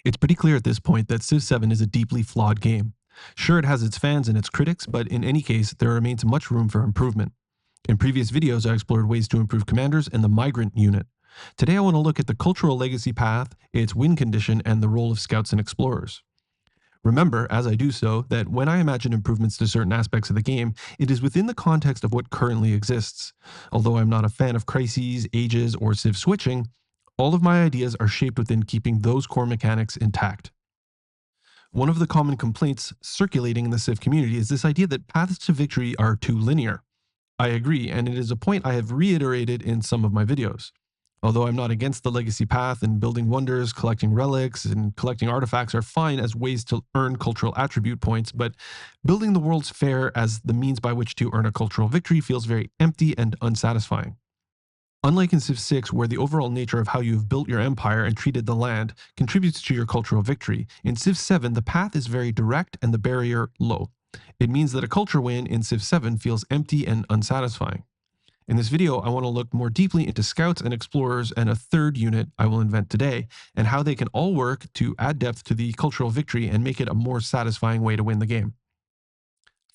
It's pretty clear at this point that Civ 7 is a deeply flawed game. Sure, it has its fans and its critics, but in any case, there remains much room for improvement. In previous videos, I explored ways to improve commanders and the migrant unit. Today, I want to look at the cultural legacy path, its win condition, and the role of scouts and explorers. Remember, as I do so, that when I imagine improvements to certain aspects of the game, it is within the context of what currently exists. Although I'm not a fan of crises, ages, or Civ switching, all of my ideas are shaped within keeping those core mechanics intact. One of the common complaints circulating in the Civ community is this idea that paths to victory are too linear. I agree, and it is a point I have reiterated in some of my videos. Although I'm not against the legacy path, and building wonders, collecting relics, and collecting artifacts are fine as ways to earn cultural attribute points, but building the world's fair as the means by which to earn a cultural victory feels very empty and unsatisfying. Unlike in Civ 6, where the overall nature of how you've built your empire and treated the land contributes to your cultural victory, in Civ 7 the path is very direct and the barrier low. It means that a culture win in Civ 7 feels empty and unsatisfying. In this video, I want to look more deeply into scouts and explorers and a third unit I will invent today, and how they can all work to add depth to the cultural victory and make it a more satisfying way to win the game.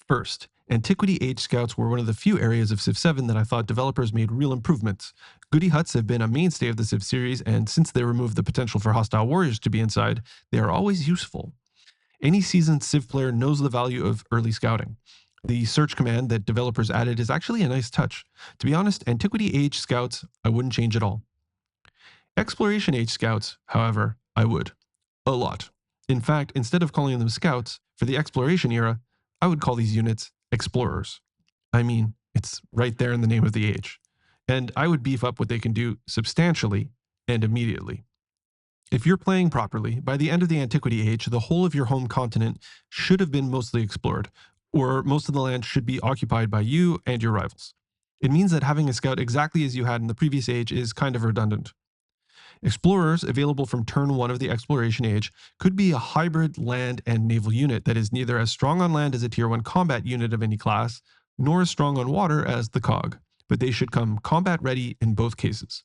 First, Antiquity Age Scouts were one of the few areas of Civ 7 that I thought developers made real improvements. Goody huts have been a mainstay of the Civ series, and since they removed the potential for hostile warriors to be inside, they are always useful. Any seasoned Civ player knows the value of early scouting. The search command that developers added is actually a nice touch. To be honest, Antiquity Age Scouts, I wouldn't change at all. Exploration Age Scouts, however, I would. A lot. In fact, instead of calling them scouts, for the exploration era, I would call these units explorers. I mean, it's right there in the name of the age. And I would beef up what they can do substantially and immediately. If you're playing properly, by the end of the Antiquity Age, the whole of your home continent should have been mostly explored, or most of the land should be occupied by you and your rivals. It means that having a scout exactly as you had in the previous age is kind of redundant. Explorers, available from turn 1 of the Exploration Age, could be a hybrid land and naval unit that is neither as strong on land as a Tier 1 combat unit of any class, nor as strong on water as the COG, but they should come combat ready in both cases.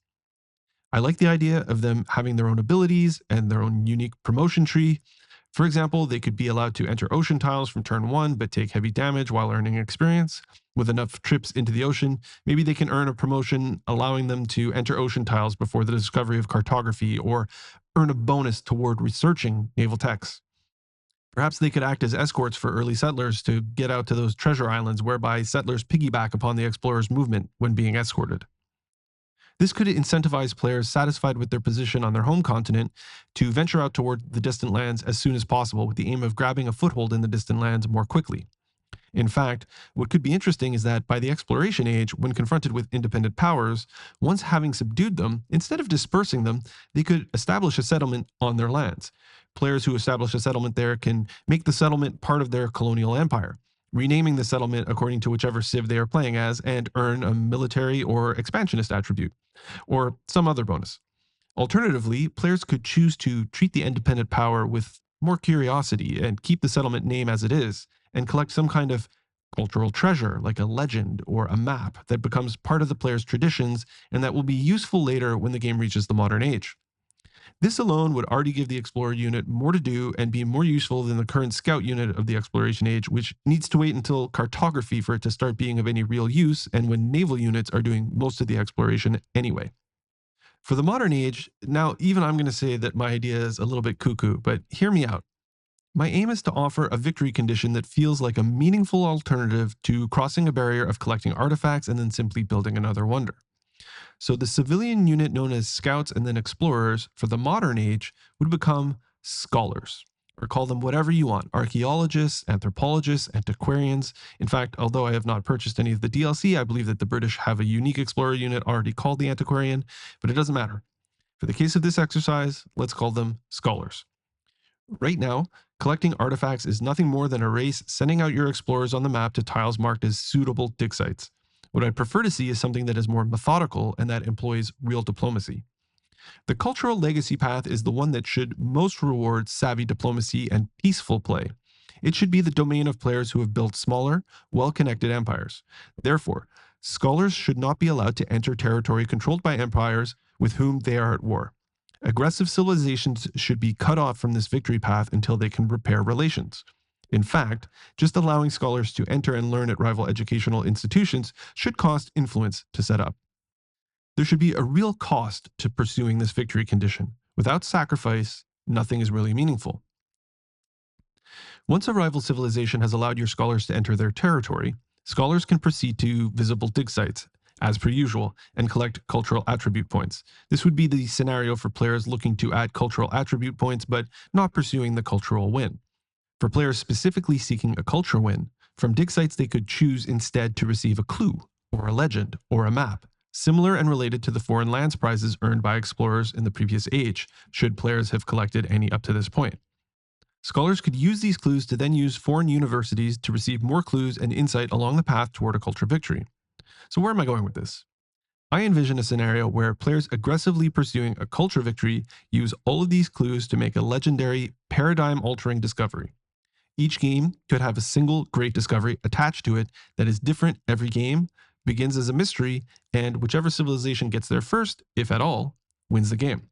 I like the idea of them having their own abilities and their own unique promotion tree. For example, they could be allowed to enter ocean tiles from turn 1 but take heavy damage while earning experience. With enough trips into the ocean, maybe they can earn a promotion allowing them to enter ocean tiles before the discovery of cartography, or earn a bonus toward researching naval techs. Perhaps they could act as escorts for early settlers to get out to those treasure islands, whereby settlers piggyback upon the explorer's movement when being escorted. This could incentivize players satisfied with their position on their home continent to venture out toward the distant lands as soon as possible, with the aim of grabbing a foothold in the distant lands more quickly. In fact, what could be interesting is that by the Exploration Age, when confronted with independent powers, once having subdued them, instead of dispersing them, they could establish a settlement on their lands. Players who establish a settlement there can make the settlement part of their colonial empire, renaming the settlement according to whichever civ they are playing as, and earn a military or expansionist attribute, or some other bonus. Alternatively, players could choose to treat the independent power with more curiosity and keep the settlement name as it is, and collect some kind of cultural treasure like a legend or a map that becomes part of the player's traditions and that will be useful later when the game reaches the modern age. This alone would already give the Explorer unit more to do and be more useful than the current Scout unit of the Exploration Age, which needs to wait until cartography for it to start being of any real use, and when naval units are doing most of the exploration anyway. For the modern age, now even I'm going to say that my idea is a little bit cuckoo, but hear me out. My aim is to offer a victory condition that feels like a meaningful alternative to crossing a barrier of collecting artifacts and then simply building another wonder. So the civilian unit known as scouts and then explorers for the modern age would become scholars, or call them whatever you want: archaeologists, anthropologists, antiquarians. In fact, although I have not purchased any of the DLC, I believe that the British have a unique explorer unit already called the antiquarian, but it doesn't matter. For the case of this exercise, let's call them scholars. Right now, collecting artifacts is nothing more than a race sending out your explorers on the map to tiles marked as suitable dig sites. What I'd prefer to see is something that is more methodical and that employs real diplomacy. The cultural legacy path is the one that should most reward savvy diplomacy and peaceful play. It should be the domain of players who have built smaller, well-connected empires. Therefore, scholars should not be allowed to enter territory controlled by empires with whom they are at war. Aggressive civilizations should be cut off from this victory path until they can repair relations. In fact, just allowing scholars to enter and learn at rival educational institutions should cost influence to set up. There should be a real cost to pursuing this victory condition. Without sacrifice, nothing is really meaningful. Once a rival civilization has allowed your scholars to enter their territory, scholars can proceed to visible dig sites, as per usual, and collect cultural attribute points. This would be the scenario for players looking to add cultural attribute points but not pursuing the cultural win. For players specifically seeking a culture win, from dig sites they could choose instead to receive a clue, or a legend, or a map, similar and related to the foreign lands prizes earned by explorers in the previous age, should players have collected any up to this point. Scholars could use these clues to then use foreign universities to receive more clues and insight along the path toward a culture victory. So where am I going with this? I envision a scenario where players aggressively pursuing a culture victory use all of these clues to make a legendary, paradigm-altering discovery. Each game could have a single great discovery attached to it that is different every game, begins as a mystery, and whichever civilization gets there first, if at all, wins the game.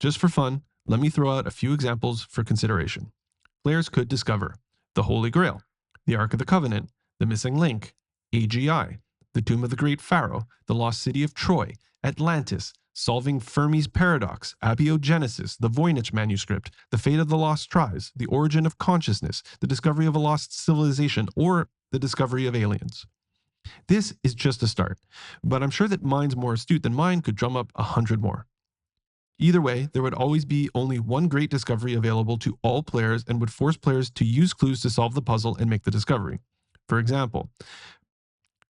Just for fun, let me throw out a few examples for consideration. Players could discover the Holy Grail, the Ark of the Covenant, the Missing Link, AGI, the Tomb of the Great Pharaoh, the Lost City of Troy, Atlantis, solving Fermi's paradox, abiogenesis, the Voynich manuscript, the fate of the lost tribes, the origin of consciousness, the discovery of a lost civilization, or the discovery of aliens. This is just a start, but I'm sure that minds more astute than mine could drum up 100 more. Either way, there would always be only one great discovery available to all players and would force players to use clues to solve the puzzle and make the discovery. For example,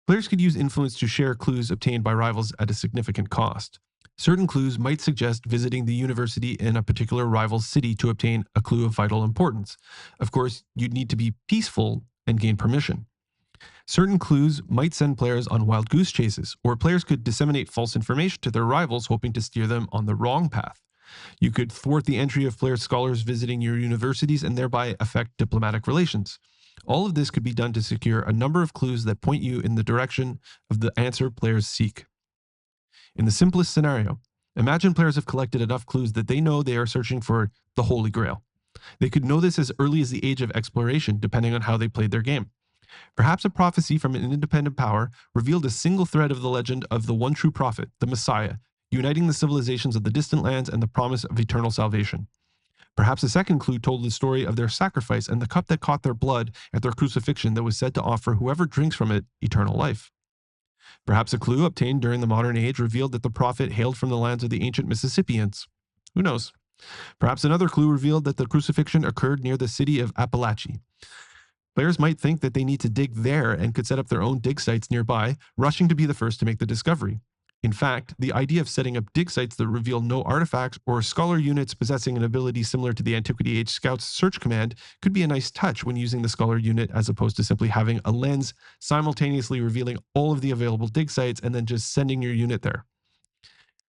players could use influence to share clues obtained by rivals at a significant cost. Certain clues might suggest visiting the university in a particular rival's city to obtain a clue of vital importance. Of course, you'd need to be peaceful and gain permission. Certain clues might send players on wild goose chases, or players could disseminate false information to their rivals hoping to steer them on the wrong path. You could thwart the entry of player scholars visiting your universities and thereby affect diplomatic relations. All of this could be done to secure a number of clues that point you in the direction of the answer players seek. In the simplest scenario, imagine players have collected enough clues that they know they are searching for the Holy Grail. They could know this as early as the age of exploration, depending on how they played their game. Perhaps a prophecy from an independent power revealed a single thread of the legend of the one true prophet, the Messiah, uniting the civilizations of the distant lands and the promise of eternal salvation. Perhaps a second clue told the story of their sacrifice and the cup that caught their blood at their crucifixion that was said to offer whoever drinks from it eternal life. Perhaps a clue obtained during the modern age revealed that the prophet hailed from the lands of the ancient Mississippians. Who knows? Perhaps another clue revealed that the crucifixion occurred near the city of Appalachia. Players might think that they need to dig there and could set up their own dig sites nearby, rushing to be the first to make the discovery. In fact, the idea of setting up dig sites that reveal no artifacts or scholar units possessing an ability similar to the Antiquity Age Scout's search command could be a nice touch when using the scholar unit as opposed to simply having a lens simultaneously revealing all of the available dig sites and then just sending your unit there.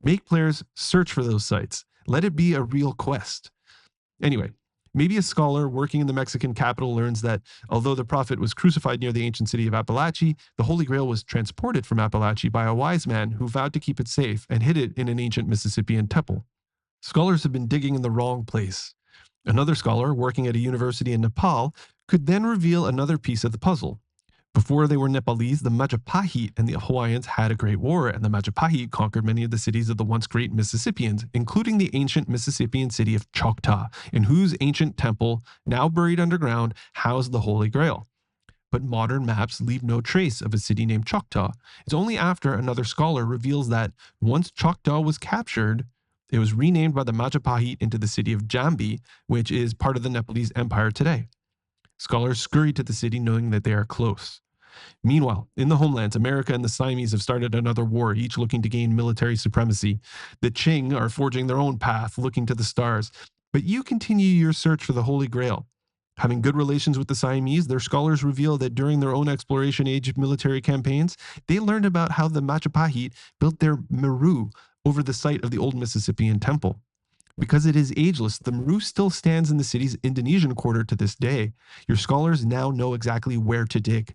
Make players search for those sites. Let it be a real quest. Anyway, maybe a scholar working in the Mexican capital learns that although the prophet was crucified near the ancient city of Appalachia, the Holy Grail was transported from Appalachia by a wise man who vowed to keep it safe and hid it in an ancient Mississippian temple. Scholars have been digging in the wrong place. Another scholar working at a university in Nepal could then reveal another piece of the puzzle. Before they were Nepalese, the Majapahit and the Hawaiians had a great war, and the Majapahit conquered many of the cities of the once great Mississippians, including the ancient Mississippian city of Choctaw, in whose ancient temple, now buried underground, housed the Holy Grail. But modern maps leave no trace of a city named Choctaw. It's only after another scholar reveals that once Choctaw was captured, it was renamed by the Majapahit into the city of Jambi, which is part of the Nepalese Empire today. Scholars scurry to the city knowing that they are close. Meanwhile, in the homelands, America and the Siamese have started another war, each looking to gain military supremacy. The Qing are forging their own path, looking to the stars. But you continue your search for the Holy Grail. Having good relations with the Siamese, their scholars reveal that during their own exploration age military campaigns, they learned about how the Majapahit built their Meru over the site of the old Mississippian temple. Because it is ageless, the Meru still stands in the city's Indonesian quarter to this day. Your scholars now know exactly where to dig.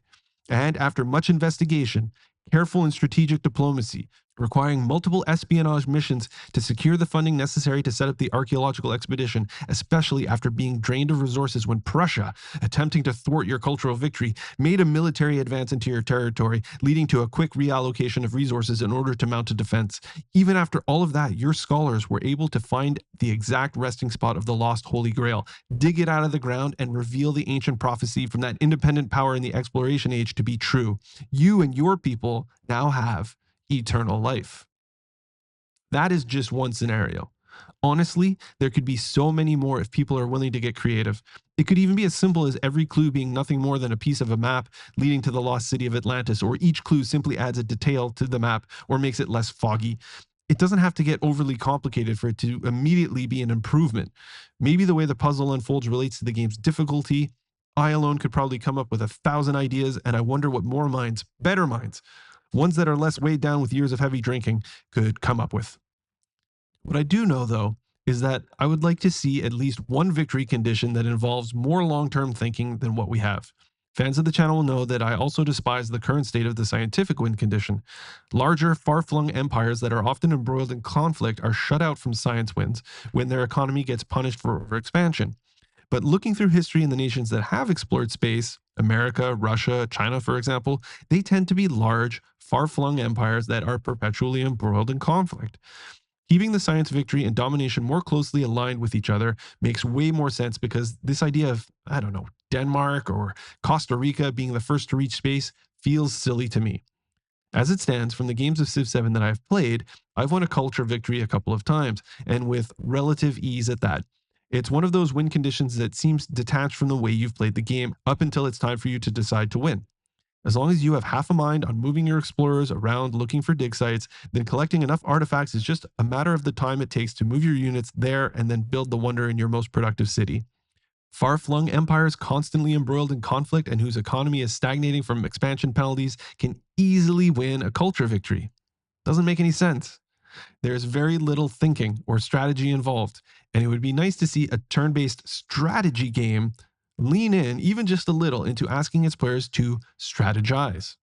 And after much investigation, careful and strategic diplomacy, requiring multiple espionage missions to secure the funding necessary to set up the archaeological expedition, especially after being drained of resources when Prussia, attempting to thwart your cultural victory, made a military advance into your territory, leading to a quick reallocation of resources in order to mount a defense. Even after all of that, your scholars were able to find the exact resting spot of the lost Holy Grail, dig it out of the ground, and reveal the ancient prophecy from that independent power in the exploration age to be true. You and your people now have eternal life. That is just one scenario. Honestly, there could be so many more if people are willing to get creative. It could even be as simple as every clue being nothing more than a piece of a map leading to the lost city of Atlantis, or each clue simply adds a detail to the map or makes it less foggy. It doesn't have to get overly complicated for it to immediately be an improvement. Maybe the way the puzzle unfolds relates to the game's difficulty. I alone could probably come up with 1,000 ideas, and I wonder what more minds, better minds, ones that are less weighed down with years of heavy drinking, could come up with. What I do know, though, is that I would like to see at least one victory condition that involves more long term thinking than what we have. Fans of the channel will know that I also despise the current state of the scientific win condition. Larger, far flung empires that are often embroiled in conflict are shut out from science wins when their economy gets punished for overexpansion. But looking through history in the nations that have explored space, America, Russia, China, for example, they tend to be large, far flung empires that are perpetually embroiled in conflict. Keeping the science victory and domination more closely aligned with each other makes way more sense because this idea of, I don't know, Denmark or Costa Rica being the first to reach space feels silly to me. As it stands, from the games of Civ 7 that I've played, I've won a culture victory a couple of times, and with relative ease at that. It's one of those win conditions that seems detached from the way you've played the game up until it's time for you to decide to win. As long as you have half a mind on moving your explorers around looking for dig sites, then collecting enough artifacts is just a matter of the time it takes to move your units there and then build the wonder in your most productive city. Far flung empires constantly embroiled in conflict and whose economy is stagnating from expansion penalties can easily win a culture victory. Doesn't make any sense. There's very little thinking or strategy involved, and it would be nice to see a turn based strategy game lean in even just a little into asking its players to strategize.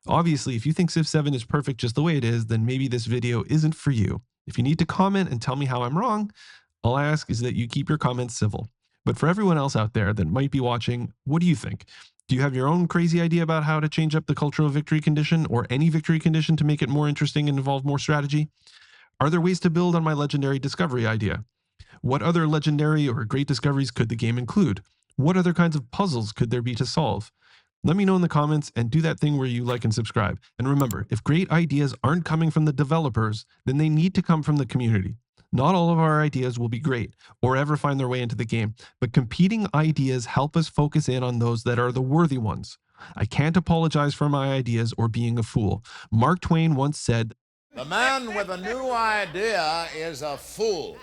Obviously, if you think Civ 7 is perfect just the way it is, then maybe this video isn't for you. If you need to comment and tell me how I'm wrong, all I ask is that you keep your comments civil. But for everyone else out there that might be watching, what do you think? Do you have your own crazy idea about how to change up the cultural victory condition or any victory condition to make it more interesting and involve more strategy? Are there ways to build on my legendary discovery idea? What other legendary or great discoveries could the game include? What other kinds of puzzles could there be to solve? Let me know in the comments and do that thing where you like and subscribe. And remember, if great ideas aren't coming from the developers, then they need to come from the community. Not all of our ideas will be great or ever find their way into the game, but competing ideas help us focus in on those that are the worthy ones. I can't apologize for my ideas or being a fool. Mark Twain once said, "The man with a new idea is a fool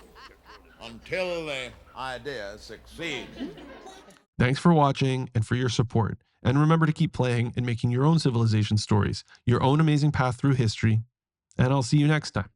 until the idea succeeds." Thanks for watching and for your support. And remember to keep playing and making your own civilization stories, your own amazing path through history. And I'll see you next time.